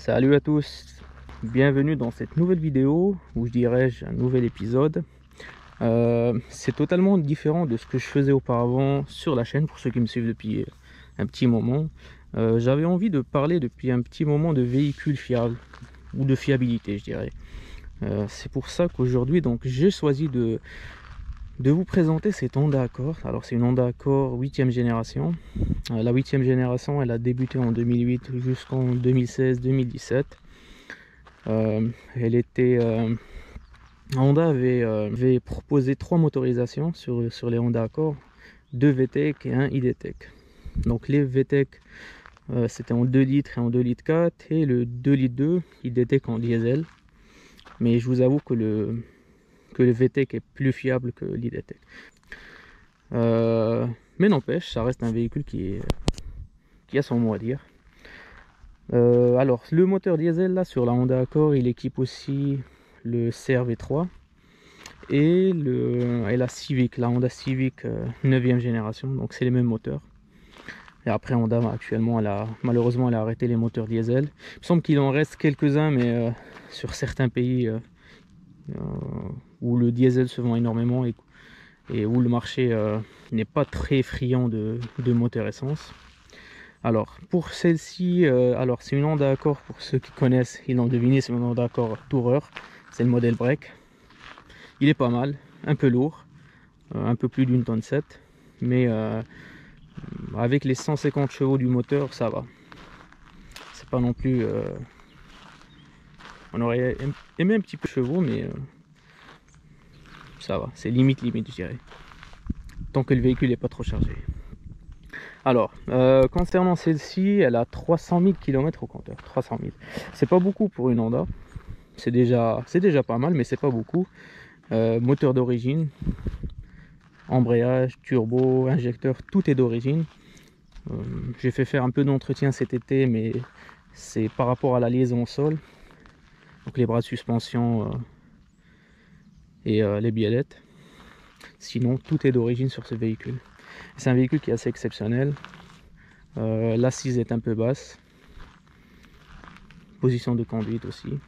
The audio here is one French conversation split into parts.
Salut à tous, bienvenue dans cette nouvelle vidéo, ou je dirais-je un nouvel épisode. C'est totalement différent de ce que je faisais auparavant sur la chaîne, pour ceux qui me suivent depuis un petit moment. J'avais envie de parler depuis un petit moment de véhicules fiables, ou de fiabilité je dirais. C'est pour ça qu'aujourd'hui donc j'ai choisi de vous présenter cette Honda Accord. Alors c'est une Honda Accord 8e génération. La 8e génération, elle a débuté en 2008 jusqu'en 2016-2017. Honda avait proposé 3 motorisations sur les Honda Accord, 2 VTEC et un ID.Tech. Donc les VTEC c'était en 2 litres et en 2 litres 4, et le 2 litres 2 ID.Tech en diesel. Mais je vous avoue que le VTEC est plus fiable que l'ID.Tech. Mais n'empêche, ça reste un véhicule qui a son mot à dire. Alors le moteur diesel là sur la Honda Accord, il équipe aussi le CR-V3 et la Civic, la Honda Civic 9e génération, donc c'est les mêmes moteurs. Et après Honda actuellement malheureusement elle a arrêté les moteurs diesel. Il me semble qu'il en reste quelques-uns, mais sur certains pays où le diesel se vend énormément et où le marché n'est pas très friand de moteurs essence. Alors pour celle-ci, alors c'est une Honda Accord, pour ceux qui connaissent, ils l'ont deviné, c'est une Honda Accord Tourer, c'est le modèle break. Il est pas mal, un peu lourd, un peu plus d'une tonne 7, mais avec les 150 chevaux du moteur, ça va. C'est pas non plus, on aurait aimé un petit peu de chevaux, mais ça va, c'est limite je dirais, tant que le véhicule n'est pas trop chargé. Alors, concernant celle-ci, elle a 300 000 km au compteur. 300 000. C'est pas beaucoup pour une Honda. C'est déjà pas mal, mais c'est pas beaucoup. Moteur d'origine, embrayage, turbo, injecteur, tout est d'origine. J'ai fait faire un peu d'entretien cet été, mais c'est par rapport à la liaison au sol. Donc les bras de suspension et les biellettes. Sinon, tout est d'origine sur ce véhicule. C'est un véhicule qui est assez exceptionnel. L'assise est un peu basse, position de conduite aussi.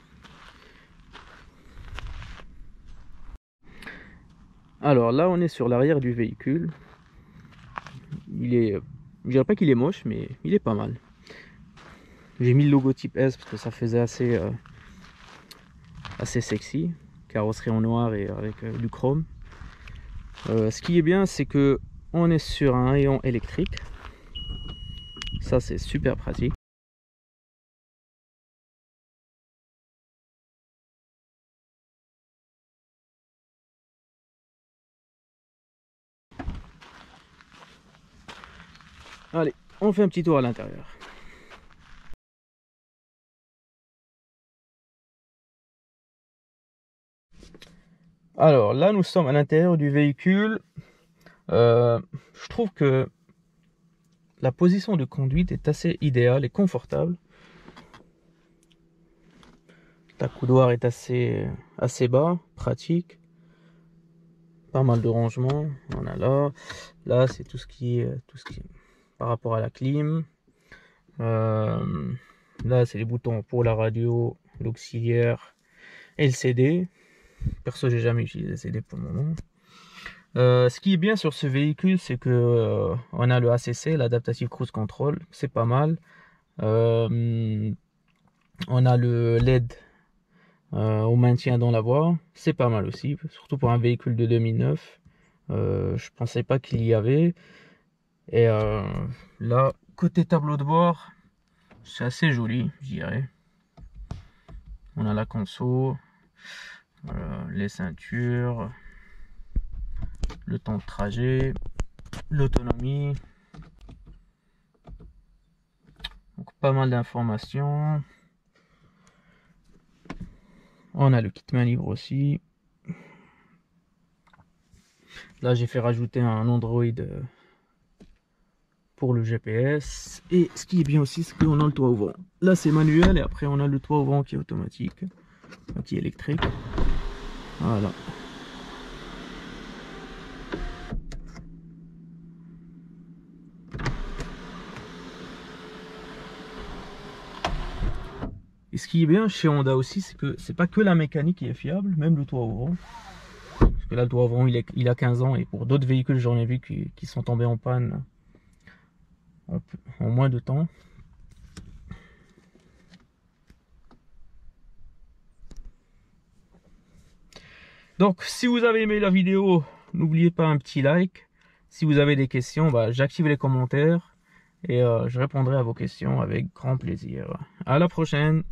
Alors là on est sur l'arrière du véhicule. Je dirais pas qu'il est moche, mais il est pas mal. J'ai mis le logotype S parce que ça faisait assez sexy. Carrosserie en noir et avec du chrome. Ce qui est bien, c'est que on est sur un rayon électrique. Ça c'est super pratique. Allez, on fait un petit tour à l'intérieur. Alors là nous sommes à l'intérieur du véhicule. Je trouve que la position de conduite est assez idéale et confortable. La coudoir est assez bas, pratique. Pas mal de rangements. On a là c'est tout ce qui est par rapport à la clim. Là c'est les boutons pour la radio, l'auxiliaire et le CD. Perso j'ai jamais utilisé le CD pour le moment. Ce qui est bien sur ce véhicule, c'est que on a le ACC, l'Adaptive Cruise Control, c'est pas mal. On a le LED au maintien dans la voie, c'est pas mal aussi, surtout pour un véhicule de 2009. Je pensais pas qu'il y avait. Et là, côté tableau de bord, c'est assez joli, je dirais. On a la console, les ceintures, le temps de trajet, l'autonomie. Donc pas mal d'informations. On a le kit main libre aussi. Là j'ai fait rajouter un Android pour le GPS. Et ce qui est bien aussi, c'est qu'on a le toit ouvrant. Là c'est manuel, et après on a le toit ouvrant qui est automatique, qui est électrique. Voilà. ce qui est bien chez Honda aussi, c'est que c'est pas que la mécanique qui est fiable, même le toit ouvrant. Parce que là, le toit ouvrant, il a 15 ans, et pour d'autres véhicules, j'en ai vu qui sont tombés en panne en moins de temps. Donc, si vous avez aimé la vidéo, n'oubliez pas un petit like. Si vous avez des questions, j'active les commentaires et je répondrai à vos questions avec grand plaisir. À la prochaine.